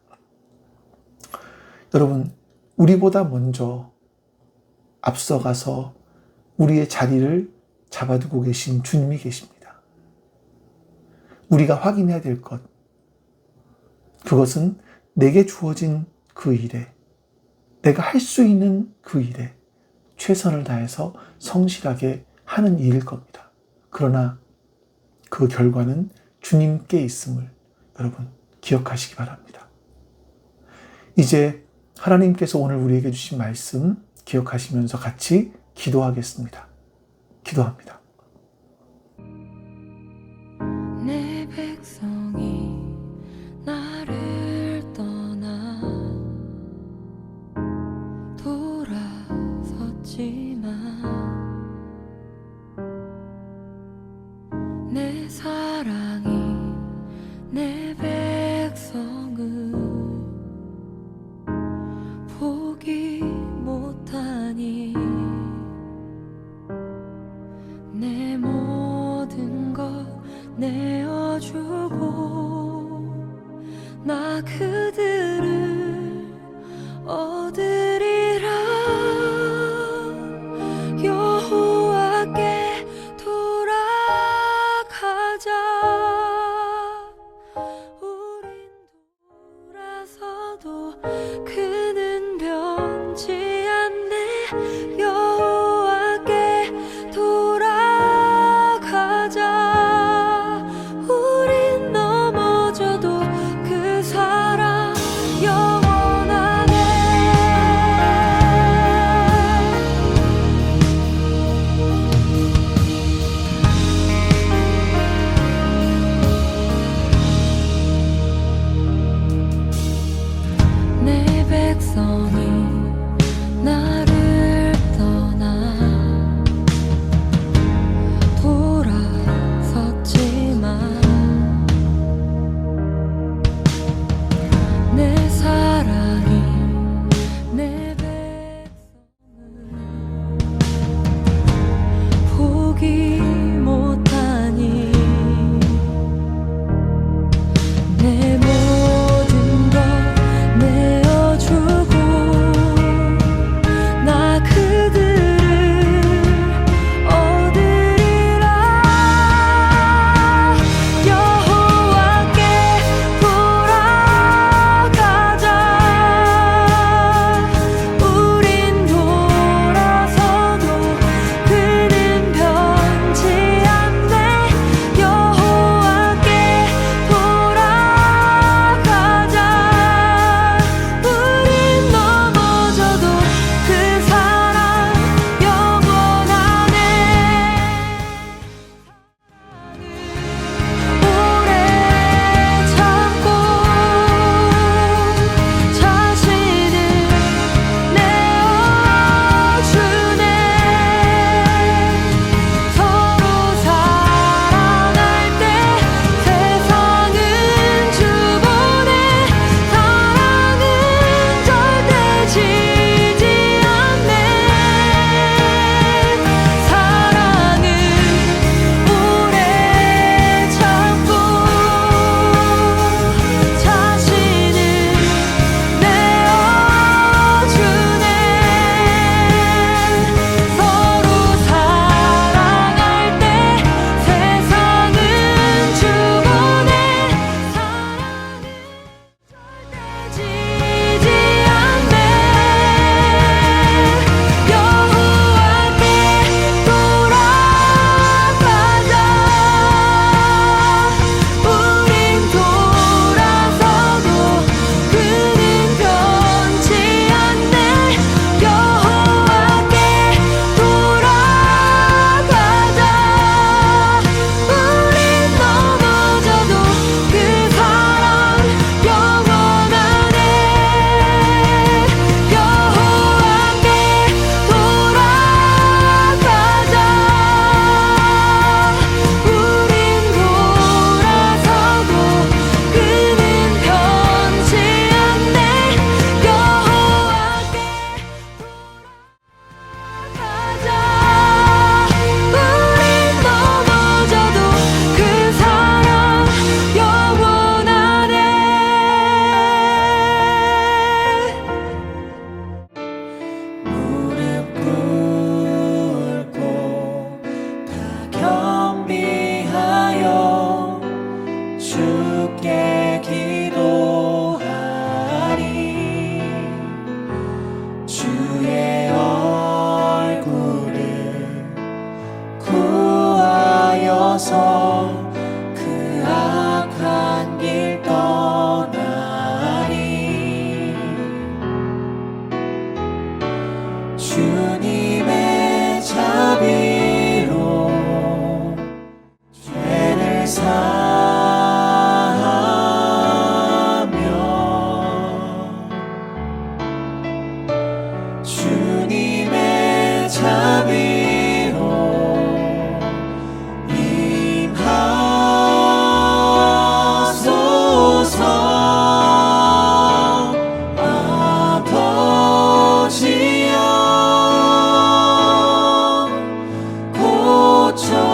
여러분, 우리보다 먼저 앞서가서 우리의 자리를 잡아두고 계신 주님이 계십니다. 우리가 확인해야 될 것, 그것은 내게 주어진 그 일에, 내가 할 수 있는 그 일에 최선을 다해서 성실하게 하는 일일 겁니다. 그러나 그 결과는 주님께 있음을 여러분 기억하시기 바랍니다. 이제 하나님께서 오늘 우리에게 주신 말씀 기억하시면서 같이 기도하겠습니다. 기도합니다. 내 백성이 나를 떠나 돌아섰지만 내 사랑이 내 백성을 포기 못하니 내 모든 것 내어주고 나 그들을 얻으리라. 여호와께 돌아가자. 우린 돌아서도 그는 변치 않네. 여호와께 돌아가자. 우린 넘어져도 그 사랑 하소서. 그 악한 길 떠나리. 주님의 자비로 죄를 사하며 주님의 자비로 임하소서. 아버지여 고쳐주소서.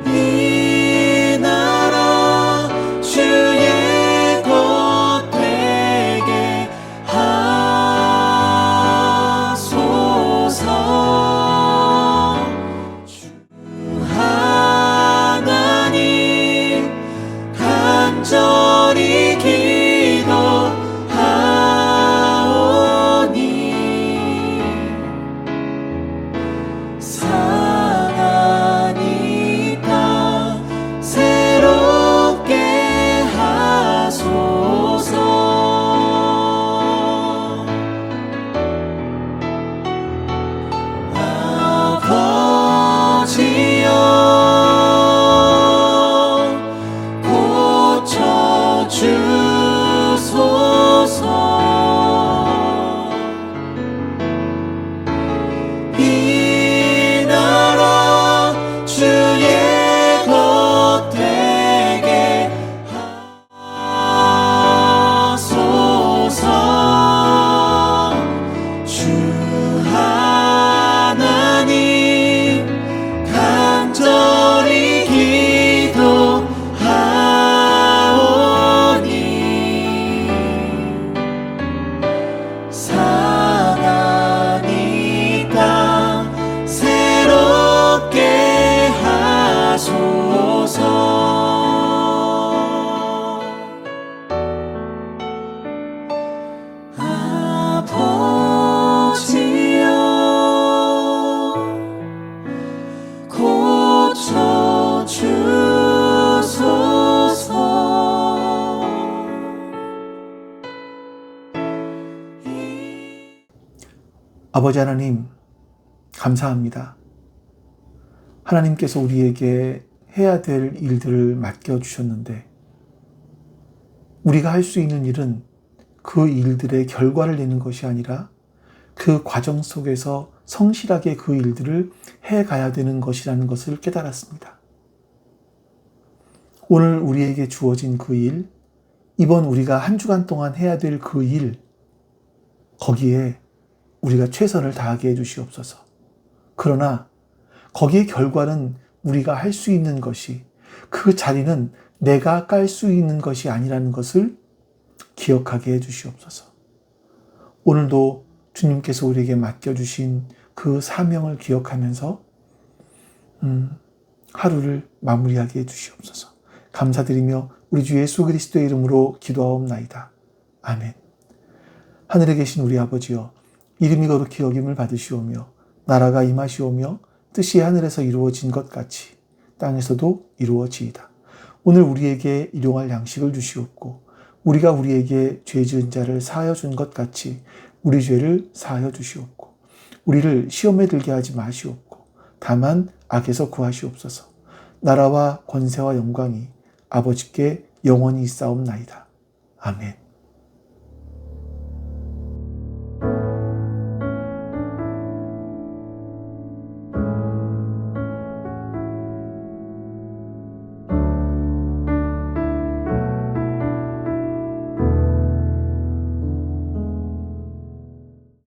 이 나라 주의 것 되게 하소서. 주 하나님 간절히 기도하오니 상하니까 새롭게 하소서. 아버지여 고쳐주소서. 이 나라 주의 것 되게 하소서. 주 하나님 간절히 기도하오니 상하니까 새롭게 하소서. 아버지여 고쳐주소서. 아버지 하나님, 감사합니다. 하나님께서 우리에게 해야 될 일들을 맡겨주셨는데, 우리가 할 수 있는 일은 그 일들의 결과를 내는 것이 아니라 그 과정 속에서 성실하게 그 일들을 해가야 되는 것이라는 것을 깨달았습니다. 오늘 우리에게 주어진 그 일, 이번 우리가 한 주간 동안 해야 될 그 일, 거기에 우리가 최선을 다하게 해주시옵소서. 그러나 거기의 결과는 우리가 할 수 있는 것이, 그 자리는 내가 깔 수 있는 것이 아니라는 것을 기억하게 해주시옵소서. 오늘도 주님께서 우리에게 맡겨주신 그 사명을 기억하면서 하루를 마무리하게 해주시옵소서. 감사드리며 우리 주 예수 그리스도의 이름으로 기도하옵나이다. 아멘. 하늘에 계신 우리 아버지여, 이름이 거룩히 여김을 받으시오며 나라가 임하시오며 뜻이 하늘에서 이루어진 것 같이 땅에서도 이루어지이다. 오늘 우리에게 일용할 양식을 주시옵고 우리가 우리에게 죄 지은 자를 사하여 준 것 같이 우리 죄를 사하여 주시옵고 우리를 시험에 들게 하지 마시옵고 다만 악에서 구하시옵소서. 나라와 권세와 영광이 아버지께 영원히 있사옵나이다. 아멘.